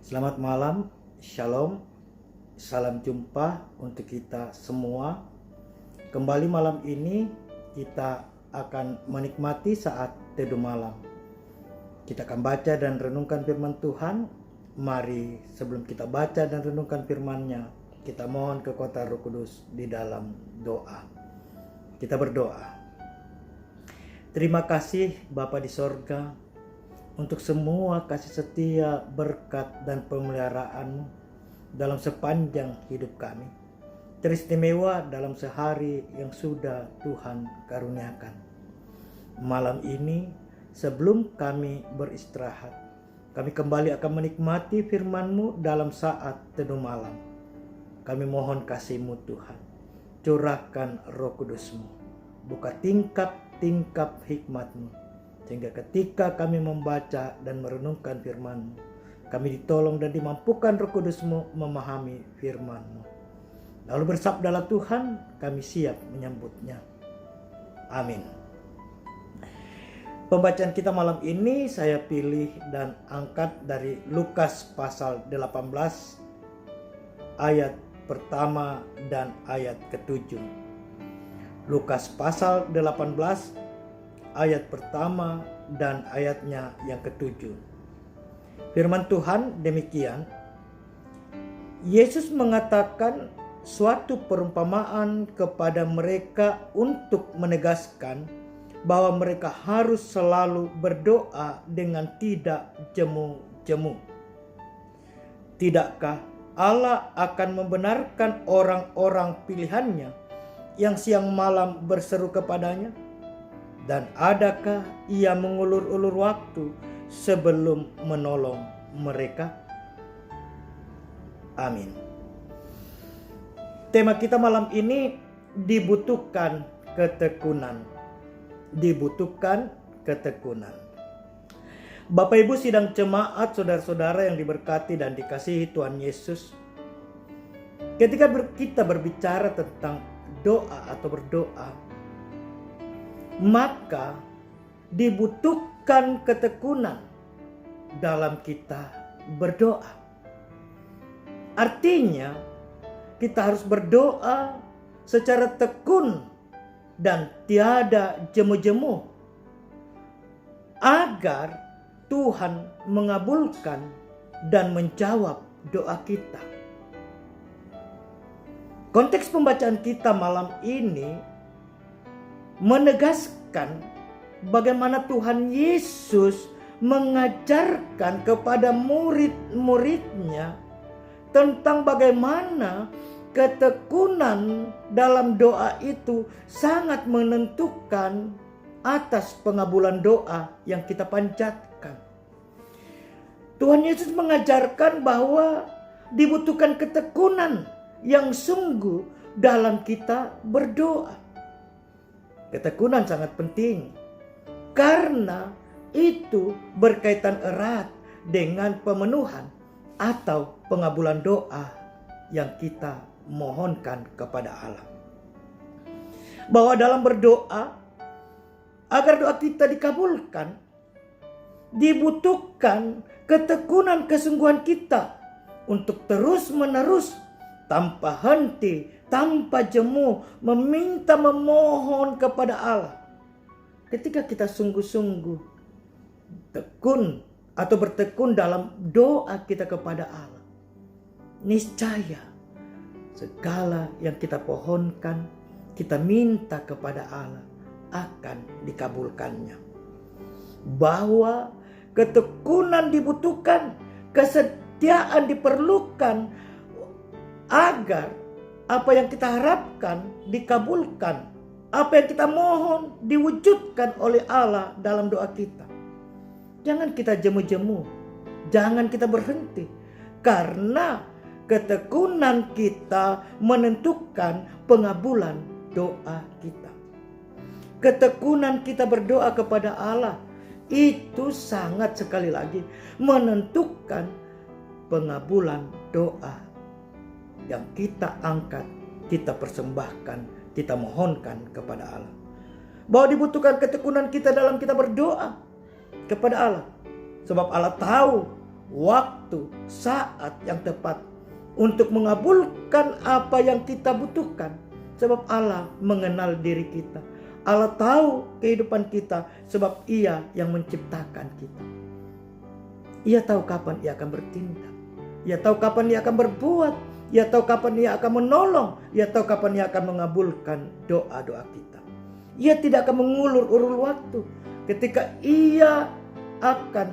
Selamat malam, shalom, salam jumpa untuk kita semua. Kembali malam ini kita akan menikmati saat teduh malam. Kita akan baca dan renungkan firman Tuhan. Mari sebelum kita baca dan renungkan firman-Nya, kita mohon kekuatan Roh Kudus di dalam doa. Kita berdoa. Terima kasih Bapa di sorga, untuk semua kasih setia, berkat, dan pemeliharaan-Mu dalam sepanjang hidup kami. Teristimewa dalam sehari yang sudah Tuhan karuniakan. Malam ini sebelum kami beristirahat, kami kembali akan menikmati firman-Mu dalam saat teduh malam. Kami mohon kasih-Mu Tuhan. Curahkan Roh Kudus-Mu. Buka tingkap-tingkap hikmat-Mu. Sehingga ketika kami membaca dan merenungkan firman-Mu, kami ditolong dan dimampukan Roh Kudus-Mu memahami firman-Mu. Lalu bersabdalah Tuhan, kami siap menyambutnya. Amin. Pembacaan kita malam ini saya pilih dan angkat dari Lukas pasal 18 ayat pertama dan ayat ke-7. Lukas pasal 18 ayat pertama dan ayatnya yang ke-7. Firman Tuhan demikian. Yesus mengatakan suatu perumpamaan kepada mereka untuk menegaskan bahwa mereka harus selalu berdoa dengan tidak jemu-jemu. Tidakkah Allah akan membenarkan orang-orang pilihannya yang siang malam berseru kepadanya? Dan adakah ia mengulur-ulur waktu sebelum menolong mereka? Amin. Tema kita malam ini dibutuhkan ketekunan. Dibutuhkan ketekunan. Bapak Ibu sidang jemaat, saudara-saudara yang diberkati dan dikasihi Tuhan Yesus. Ketika kita berbicara tentang doa atau berdoa, maka dibutuhkan ketekunan dalam kita berdoa. Artinya kita harus berdoa secara tekun dan tiada jemu-jemu agar Tuhan mengabulkan dan menjawab doa kita. Konteks pembacaan kita malam ini menegaskan bagaimana Tuhan Yesus mengajarkan kepada murid-muridnya tentang bagaimana ketekunan dalam doa itu sangat menentukan atas pengabulan doa yang kita panjatkan. Tuhan Yesus mengajarkan bahwa dibutuhkan ketekunan yang sungguh dalam kita berdoa. Ketekunan sangat penting karena itu berkaitan erat dengan pemenuhan atau pengabulan doa yang kita mohonkan kepada Allah. Bahwa dalam berdoa, agar doa kita dikabulkan, dibutuhkan ketekunan kesungguhan kita untuk terus-menerus tanpa henti, tanpa jemu, meminta, memohon kepada Allah. Ketika kita sungguh-sungguh tekun atau bertekun dalam doa kita kepada Allah, niscaya segala yang kita pohonkan, kita minta kepada Allah akan dikabulkannya. Bahwa ketekunan dibutuhkan, kesetiaan diperlukan agar apa yang kita harapkan dikabulkan, apa yang kita mohon diwujudkan oleh Allah dalam doa kita. Jangan kita jemu-jemu, jangan kita berhenti, karena ketekunan kita menentukan pengabulan doa kita. Ketekunan kita berdoa kepada Allah itu sangat sekali lagi menentukan pengabulan doa yang kita angkat, kita persembahkan, kita mohonkan kepada Allah. Bahwa dibutuhkan ketekunan kita dalam kita berdoa kepada Allah. Sebab Allah tahu waktu, saat yang tepat untuk mengabulkan apa yang kita butuhkan. Sebab Allah mengenal diri kita. Allah tahu kehidupan kita sebab Ia yang menciptakan kita. Ia tahu kapan Ia akan bertindak. Ia tahu kapan Ia akan berbuat. Ia tahu kapan Ia akan menolong. Ia tahu kapan Ia akan mengabulkan doa-doa kita. Ia tidak akan mengulur-ulur waktu ketika Ia akan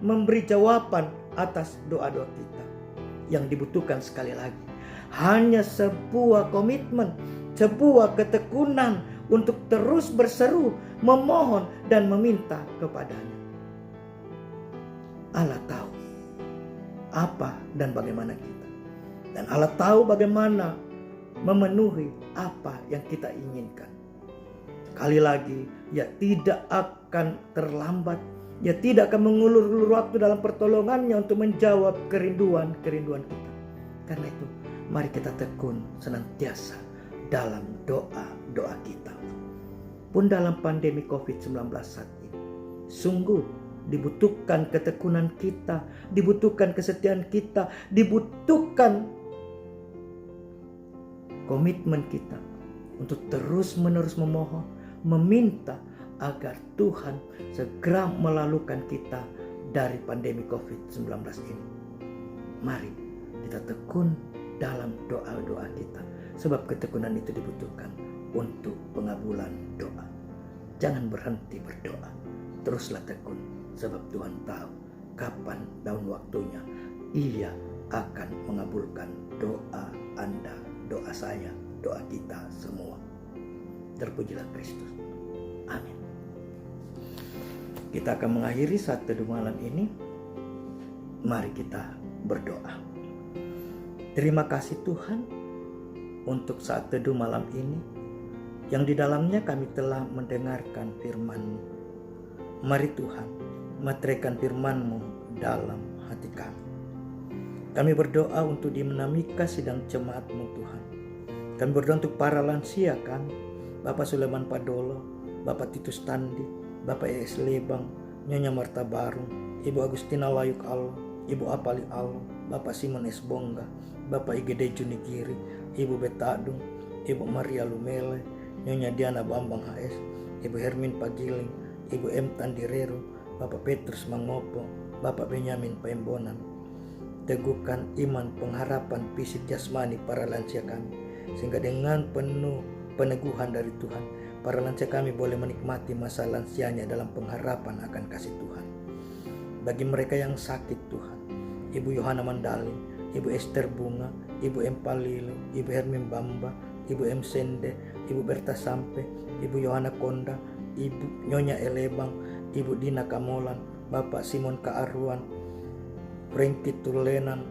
memberi jawaban atas doa-doa kita. Yang dibutuhkan sekali lagi hanya sebuah komitmen, sebuah ketekunan untuk terus berseru, memohon dan meminta kepadanya. Allah tahu apa dan bagaimana kita. Dan Allah tahu bagaimana memenuhi apa yang kita inginkan. Sekali lagi, Ia tidak akan terlambat. Ia tidak akan mengulur-ulur waktu dalam pertolongannya untuk menjawab kerinduan-kerinduan kita. Karena itu, mari kita tekun senantiasa dalam doa-doa kita. Pun dalam pandemi COVID-19 saat ini, sungguh dibutuhkan ketekunan kita, dibutuhkan kesetiaan kita, dibutuhkan komitmen kita untuk terus-menerus memohon, meminta agar Tuhan segera melalukan kita dari pandemi COVID-19 ini. Mari kita tekun dalam doa-doa kita, sebab ketekunan itu dibutuhkan untuk pengabulan doa. Jangan berhenti berdoa, teruslah tekun, sebab Tuhan tahu kapan daun waktunya Ia akan mengabulkan doa Anda, doa saya, doa kita semua. Terpujilah Kristus. Amin. Kita akan mengakhiri saat teduh malam ini. Mari kita berdoa. Terima kasih Tuhan untuk saat teduh malam ini, yang di dalamnya kami telah mendengarkan firman-Mu. Mari Tuhan, meteraikan firman-Mu dalam hati kami. Kami berdoa untuk di Menamika sidang jemaat-Mu Tuhan. Kami berdoa untuk para lansia kami, Bapak Sulaiman Padolo, Bapak Titus Tandi, Bapak ES Lebang, Nyonya Marta Barung, Ibu Agustina Layuk Allah, Ibu Apali Allah, Bapak Simon S. Bongga, Bapak IGD Junigiri, Ibu Betadung, Ibu Maria Lumele, Nyonya Diana Bambang HS, Ibu Hermin Pagiling, Ibu M. Tandirero, Bapak Petrus Mangopo, Bapak Benyamin Paembonan. Teguhkan iman, pengharapan, fisik, jasmani para lansia kami, sehingga dengan penuh peneguhan dari Tuhan, para lansia kami boleh menikmati masa lansianya dalam pengharapan akan kasih Tuhan. Bagi mereka yang sakit Tuhan, Ibu Yohana Mandalin, Ibu Esther Bunga, Ibu M. Palilo, Ibu Hermin Bamba, Ibu M. Sende, Ibu Berta Sampe, Ibu Yohana Konda, Ibu Nyonya Elebang, Ibu Dina Kamolan, Bapak Simon Kaaruan, Frankie Tulenan,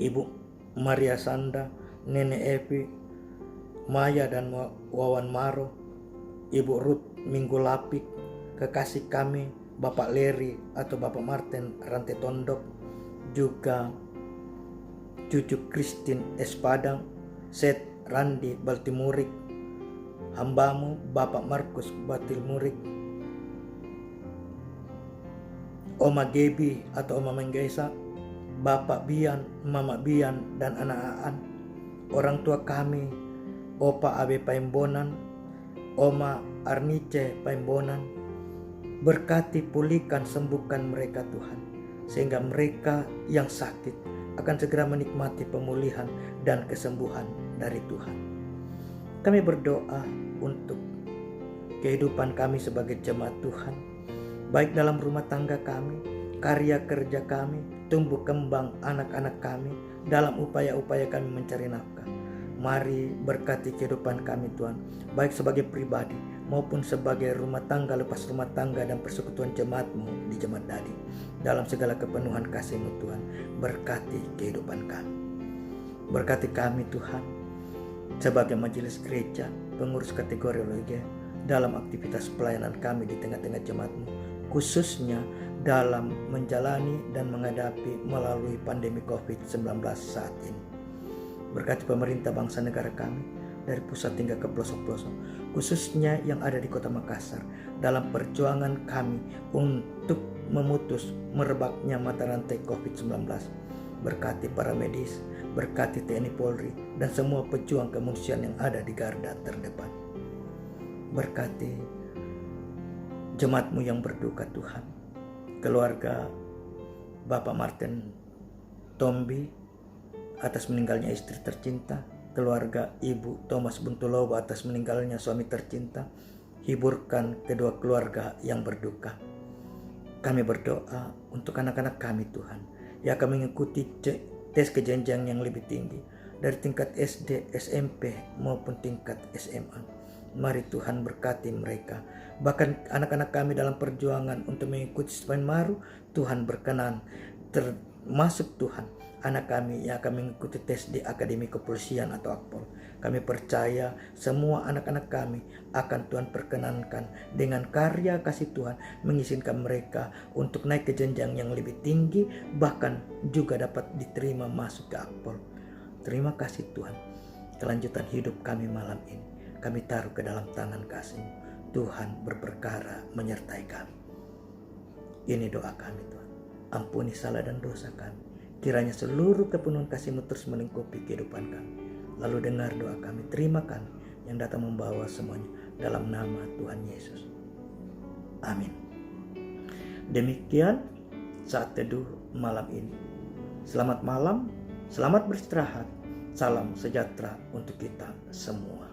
Ibu Maria Sanda, Nenek Evi, Maya dan Wawan Maro, Ibu Ruth Minggu Lapik, kekasih kami Bapak Leri atau Bapak Martin Rantai Tondok, juga cucu Christine S. Padang, Seth Randi Baltimurik, hambamu Bapak Markus Batilmurik, Oma Gebi atau Oma Menggesa, Bapak Bian, Mama Bian dan anak Aan, orang tua kami Opa Abe Paembonan, Oma Arnice Paembonan. Berkati, pulihkan, sembuhkan mereka Tuhan, sehingga mereka yang sakit akan segera menikmati pemulihan dan kesembuhan dari Tuhan. Kami berdoa untuk kehidupan kami sebagai jemaat Tuhan, baik dalam rumah tangga kami, karya kerja kami, tumbuh kembang anak-anak kami, dalam upaya-upaya kami mencari nafkah. Mari berkati kehidupan kami Tuhan, baik sebagai pribadi maupun sebagai rumah tangga, lepas rumah tangga dan persekutuan jemaat-Mu di Jemaat Dadi. Dalam segala kepenuhan kasih-Mu Tuhan, berkati kehidupan kami. Berkati kami Tuhan, sebagai majelis gereja, pengurus kategori loge, dalam aktivitas pelayanan kami di tengah-tengah jemaat-Mu, khususnya dalam menjalani dan menghadapi melalui pandemi COVID-19 saat ini. Berkati pemerintah bangsa negara kami, dari pusat hingga ke pelosok-pelosok, khususnya yang ada di Kota Makassar, dalam perjuangan kami untuk memutus merebaknya mata rantai COVID-19. Berkati para medis, berkati TNI Polri, dan semua pejuang kemanusiaan yang ada di garda terdepan. Berkati jemaat-Mu yang berduka Tuhan, keluarga Bapak Martin Tombi atas meninggalnya istri tercinta, keluarga Ibu Thomas Buntulobo atas meninggalnya suami tercinta. Hiburkan kedua keluarga yang berduka. Kami berdoa untuk anak-anak kami Tuhan, yang akan mengikuti tes ke jenjang yang lebih tinggi dari tingkat SD, SMP maupun tingkat SMA. Mari Tuhan berkati mereka. Bahkan anak-anak kami dalam perjuangan untuk mengikuti Sepenmaru, Tuhan berkenan, termasuk Tuhan anak kami yang akan mengikuti tes di Akademi Kepolisian atau Akpol. Kami percaya semua anak-anak kami akan Tuhan perkenankan dengan karya kasih Tuhan, mengizinkan mereka untuk naik ke jenjang yang lebih tinggi, bahkan juga dapat diterima masuk ke Akpol. Terima kasih Tuhan. Kelanjutan hidup kami malam ini kami taruh ke dalam tangan kasih-Mu. Tuhan berperkara menyertai kami. Ini doa kami Tuhan. Ampuni salah dan dosa kami. Kiranya seluruh kepenuhan kasih-Mu terus melingkupi kehidupan kami. Lalu dengar doa kami, terima kami yang datang membawa semuanya dalam nama Tuhan Yesus. Amin. Demikian saat teduh malam ini. Selamat malam, selamat beristirahat. Salam sejahtera untuk kita semua.